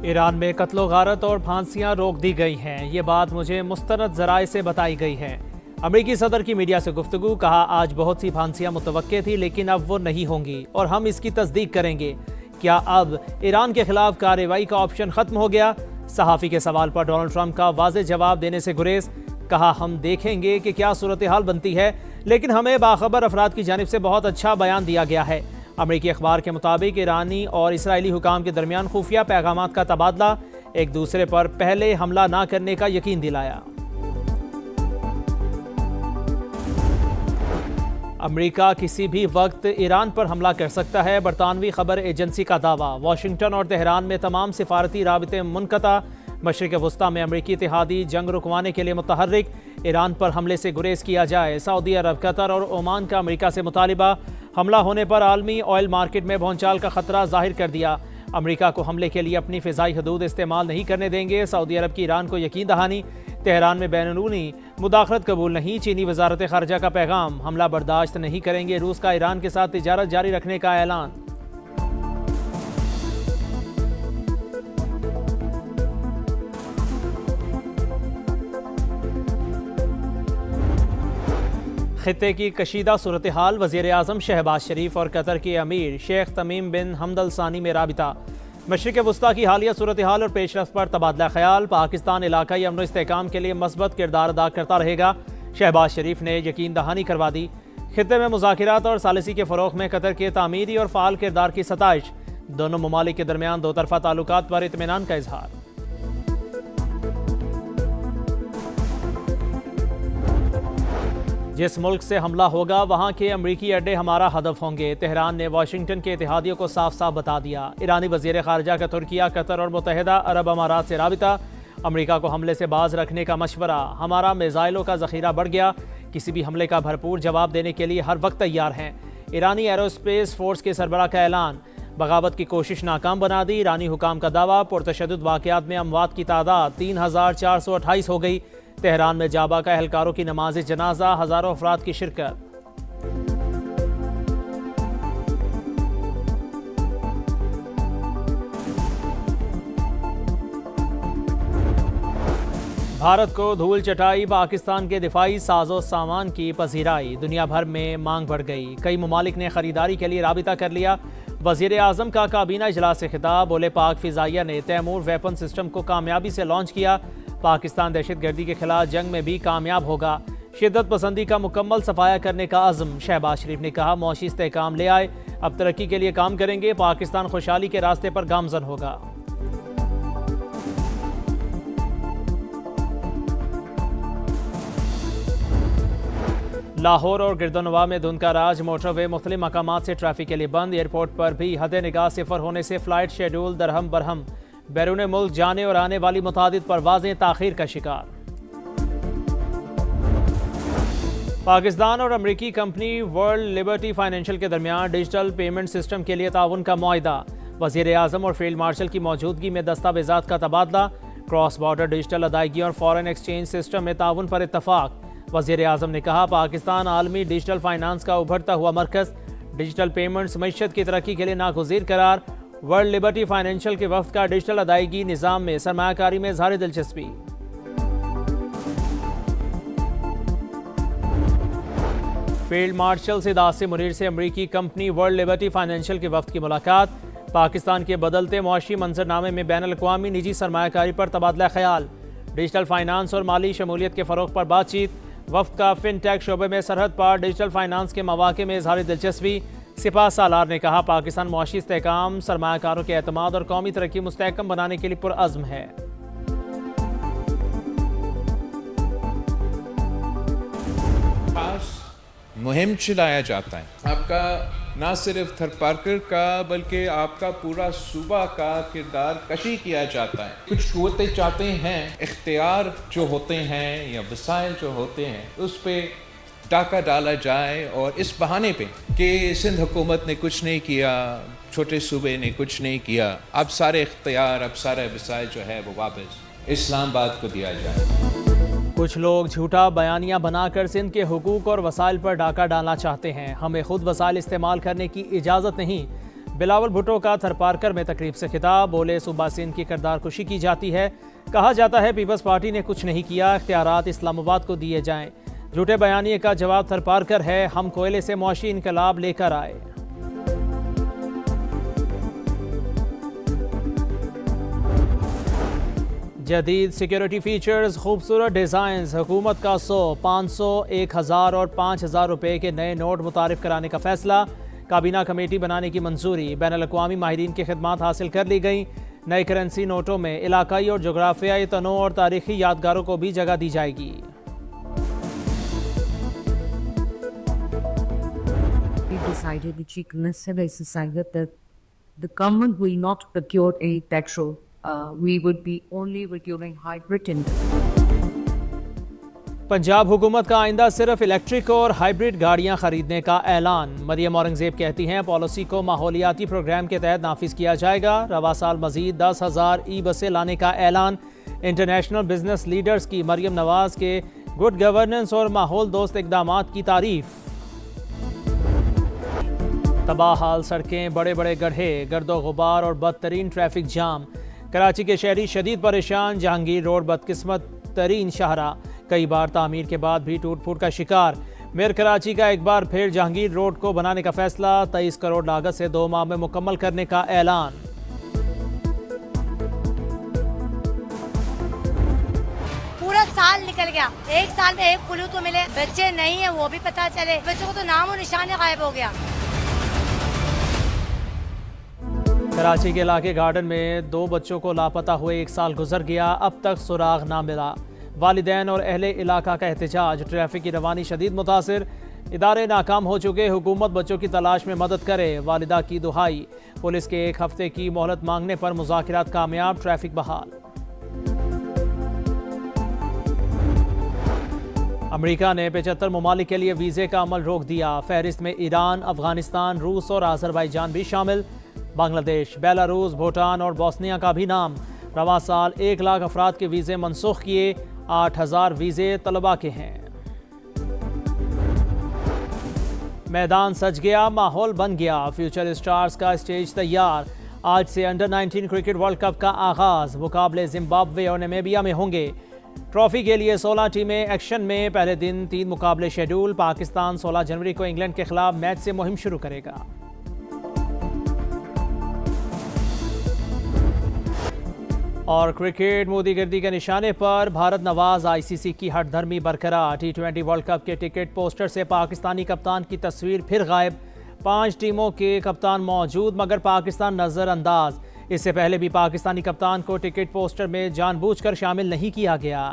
Iran में कत्लो गारत और फांसियां रोक दी गई हैं। ये बात मुझे मुस्तनद ज़राए से बताई गई है। अमेरिकी सदर की मीडिया से गुफ्तगू, कहा आज बहुत सी फांसियां मुतवक्के थी लेकिन अब वो नहीं होंगी और हम इसकी तस्दीक करेंगे। क्या अब ईरान के खिलाफ कार्रवाई का ऑप्शन खत्म हो गया? सहाफ़ी के सवाल पर डोनाल्ड ट्रंप का वाज़ेह जवाब देने से गुरेज। कहा हम देखेंगे कि क्या सूरत हाल बनती है, लेकिन हमें बाखबर अफराद की जानिब से बहुत अच्छा बयान दिया गया है। अमेरिकी अखबार के मुताबिक ईरानी और इसराइली हुकाम के दरमियान खुफिया पैगामात का तबादला, एक दूसरे पर पहले हमला ना करने का यकीन दिलाया। अमेरिका किसी भी वक्त ईरान पर हमला कर सकता है, बरतानवी खबर एजेंसी का दावा। वाशिंगटन और तेहरान में तमाम सिफारती राबिते मुनक़ता। मशरिक़ वस्ता में अमेरिकी इत्तेहादी जंग रुकवाने के लिए मुतहर्रिक। ईरान पर हमले से गुरेज किया जाए। सऊदी अरब, कतर और ओमान का अमेरिका से मुतालिबा। हमला होने पर आलमी ऑयल मार्केट में भौचाल का खतरा जाहिर कर दिया। अमेरिका को हमले के लिए अपनी फ़िज़ाई हदूद इस्तेमाल नहीं करने देंगे। सऊदी अरब की ईरान को यकीन दहानी। तेहरान में बैनुनी मुदाखलत कबूल नहीं। चीनी वजारत ख़ारजा का पैगाम, हमला बर्दाश्त नहीं करेंगे। रूस का ईरान के साथ तिजारत जारी रखने का ऐलान। खित्ते की कशीदा सूरत हाल, वज़ीर आज़म शहबाज शरीफ और कतर के अमीर शेख तमीम बिन हमद अल सानी में राबिता। मशरिक़ वस्ता की हालिया सूरत हाल और पेशरफ्त पर तबादला ख्याल। पाकिस्तान इलाकाई अमन इस्तेहकाम के लिए मस्बत किरदार अदा करता रहेगा। शहबाज शरीफ ने यकीन दहानी करवा दी। खित्ते में मुज़ाकिरात और सालिसी के फ़रोग़ में कतर के तामीरी और फ़ाल किरदार की सताइश। दोनों ममालिक के दरमियान दो तरफ़ा ताल्लुकात पर इत्मीनान का इजहार। जिस मुल्क से हमला होगा वहाँ के अमरीकी अड्डे हमारा हदफ होंगे। तेहरान ने वाशिंगटन के इत्तेहादियों को साफ साफ बता दिया। ईरानी वज़ीर ख़ारजा का तुर्किया, कतर और मुत्तहिदा अरब अमारात से राबिता। अमरीका को हमले से बाज रखने का मशवरा। हमारा मिज़ाइलों का ज़ख़ीरा बढ़ गया, किसी भी हमले का भरपूर जवाब देने के लिए हर वक्त तैयार हैं। ईरानी एरोस्पेस फोर्स के सरबराह का ऐलान। बगावत की कोशिश नाकाम बना दी। ईरानी हुकाम का दावा, पुरतशद्दुद वाक़यात में अमवात की तादाद 3428 हो गई। तेहरान में जाबा का एहलकारों की नमाज जनाजा, हज़ारों अफराद की शिरकत। भारत को धूल चटाई, पाकिस्तान के दिफाई साजो सामान की पजीराई। दुनिया भर में मांग बढ़ गई। कई ममालिक ने खरीदारी के लिए राबिता कर लिया। वज़ीर आज़म का काबीना इजलास से खिताब। बोले पाक फ़िज़ाइया ने तैमूर वेपन सिस्टम को कामयाबी से लॉन्च किया। पाकिस्तान दहशतगर्दी के खिलाफ जंग में भी कामयाब होगा। शिद्दत पसंदी का मुकम्मल सफाया करने का अज़्म। शहबाज शरीफ ने कहा मौशी इस्तेहकाम ले आए, अब तरक्की के लिए काम करेंगे। पाकिस्तान खुशहाली के रास्ते पर गामज़न होगा। लाहौर और गिरदोनवा में धुंध का राज। मोटरवे मुख्तलिफ मकामात से ट्रैफिक के लिए बंद। एयरपोर्ट पर भी हद निगाह सिफर होने से फ़्लाइट शेड्यूल दरहम बरहम। बैरून मुल्क जाने और आने वाली मुतादिद परवाज़ें ताख़ीर का शिकार। पाकिस्तान और अमरीकी कंपनी वर्ल्ड लिबर्टी फाइनेंशियल के दरमियान डिजिटल पेमेंट सिस्टम के लिए ताउन का मुआहिदा। वज़ीर आज़म और फील्ड मार्शल की मौजूदगी में दस्तावेज़ात का तबादला। क्रॉस बॉर्डर डिजिटल अदायगी और फॉरेन एक्सचेंज सिस्टम में ताउन पर इत्तफाक। वज़ीर आज़म ने कहा पाकिस्तान आलमी डिजिटल फाइनेंस का उभरता हुआ मरकज़। डिजिटल पेमेंट्स मईशत की तरक्की के लिए नागुज़ीर करार। वर्ल्ड लिबर्टी फाइनेंशियल के वफ़द का डिजिटल अदायगी निज़ाम में सरमायाकारी में इज़हार दिलचस्पी। फील्ड मार्शल सिदात मुनीर से अमरीकी कंपनी वर्ल्ड लिबर्टी फाइनेंशियल के वफ़द की मुलाकात। पाकिस्तान के बदलते मुआशी मंजरनामे में बैनुल अक़वामी निजी सरमायाकारी पर तबादला ख्याल। डिजिटल फाइनेंस और माली शमूलियत के फ़रोग़ पर बातचीत। वफ़द का फिनटेक शोबे में सरहद पार डिजिटल फाइनेंस के मौक़े में इज़हार दिलचस्पी। सिपा सालार ने कहा पाकिस्तान मुआशी इस्तेहकाम, सरमायाकारों के एतमाद और कौमी तरक्की मुस्तहकम बनाने के लिए पुरअज़्म है। मुहिम चलाया जाता है आपका, ना सिर्फ थरपारकर का बल्कि आपका पूरा सूबा का किरदार कशी किया जाता है। कुछ कुव्वतें चाहते हैं इख्तियार जो होते हैं या वसाइल जो होते हैं उस पर डाका डाला जाए और इस बहाने पे कि सिंध हुकूमत ने कुछ नहीं किया, छोटे सूबे ने कुछ नहीं किया, अब सारे इख्तियार, अब सारे वसाइल जो है वो वापस इस्लामाबाद को दिया जाए। कुछ लोग झूठा बयानिया बनाकर सिंध के हुकूक और वसाइल पर डाका डालना चाहते हैं। हमें खुद वसाइल इस्तेमाल करने की इजाज़त नहीं। बिलावल भुट्टो का थरपारकर में तकरीब से खिताब, बोले सूबा सिंध की किरदार कुशी की जाती है। कहा जाता है पीपल्स पार्टी ने कुछ नहीं किया, इख्तियारात इस्लामाबाद को दिए जाएं। झूठे बयानिए का जवाब थरपारकर है, हम कोयले से मुआशी इनकलाब लेकर आए। जदीद सिक्योरिटी फीचर्स, खूबसूरत डिज़ाइंस, हुकूमत का 100, 500, 1000 और 5000 रुपये के नए नोट मुतारिफ कराने का फैसला। काबीना कमेटी बनाने की मंजूरी, बैनुल-अक़वामी माहिरीन की खिदमात हासिल कर ली गई। नए करेंसी नोटों में इलाकाई और जोग्राफियाई तनों और तारीखी यादगारों को भी जगह दी जाएगी। We decided, the Chief Minister decided that the government will not procure any petrol. We would be only procuring hybrid and Punjab हुकूमत का आइंदा सिर्फ इलेक्ट्रिक और हाइब्रिड गाड़ियां खरीदने का ऐलान। मरियम औरंगजेब कहती हैं पॉलिसी को माहौलियाती प्रोग्राम के तहत नाफिज किया जाएगा। रवा साल मजीद 10,000 ई बसें लाने का ऐलान। इंटरनेशनल बिजनेस लीडर्स की मरियम नवाज के गुड गवर्नेंस और माहौल दोस्त इकदामात की तारीफ। तबाह हाल सड़कें, बड़े बड़े गड्ढे, गर्दो गुबार और बदतरीन ट्रैफिक जाम। कराची के शहरी शदीद परेशान। जहांगीर रोड बदकिस्मत तरीन शाहरा, कई बार तामीर के बाद भी टूट फूट का शिकार। मेयर कराची का एक बार फिर जहांगीर रोड को बनाने का फैसला। 23 करोड़ लागत से 2 माह में मुकम्मल करने का ऐलान। पूरा साल निकल गया, एक साल में एक पुलू तो मिले, बच्चे नहीं है वो भी पता चले, बच्चों को तो नाम और निशान गायब हो गया। कराची के इलाके गार्डन में 2 बच्चों को लापता हुए 1 साल गुजर गया, अब तक सुराग ना मिला। वालिदैन और अहले इलाका का एहतजाज। ट्रैफिक की रवानी शदीद मुतासिर, इदारे नाकाम हो चुके, हुकूमत बच्चों की तलाश में मदद करे, वालिदा की दुहाई। पुलिस के 1 हफ्ते की मोहलत मांगने पर मुज़ाकिरात कामयाब, ट्रैफिक बहाल। अमेरिका ने 75 ममालिक के लिए वीज़े का अमल रोक दिया। फहरिस्त में ईरान, अफगानिस्तान, रूस और आज़रबाईजान भी शामिल। बांग्लादेश, बेलारूस, भूटान और बोस्निया का भी नाम। रवा साल 1 लाख अफराद के वीज़े मनसूख किए, 8000 वीज़े तलबा के हैं। मैदान सज गया, माहौल बन गया, फ्यूचर स्टार्स का स्टेज तैयार। आज से अंडर-19 क्रिकेट वर्ल्ड कप का आगाज। मुकाबले जिम्बाब्वे और नामीबिया में होंगे। ट्रॉफी के लिए 16 टीमें एक्शन में। पहले दिन 3 मुकाबले शेड्यूल। पाकिस्तान 16 जनवरी को इंग्लैंड के खिलाफ मैच से मुहिम शुरू करेगा। और क्रिकेट, मोदीगिर्दी के निशाने पर भारत नवाज आईसीसी की हठधर्मी बरकरार। T20 वर्ल्ड कप के टिकट पोस्टर से पाकिस्तानी कप्तान की तस्वीर फिर गायब। 5 टीमों के कप्तान मौजूद मगर पाकिस्तान नजरअंदाज। इससे पहले भी पाकिस्तानी कप्तान को टिकट पोस्टर में जानबूझकर शामिल नहीं किया गया।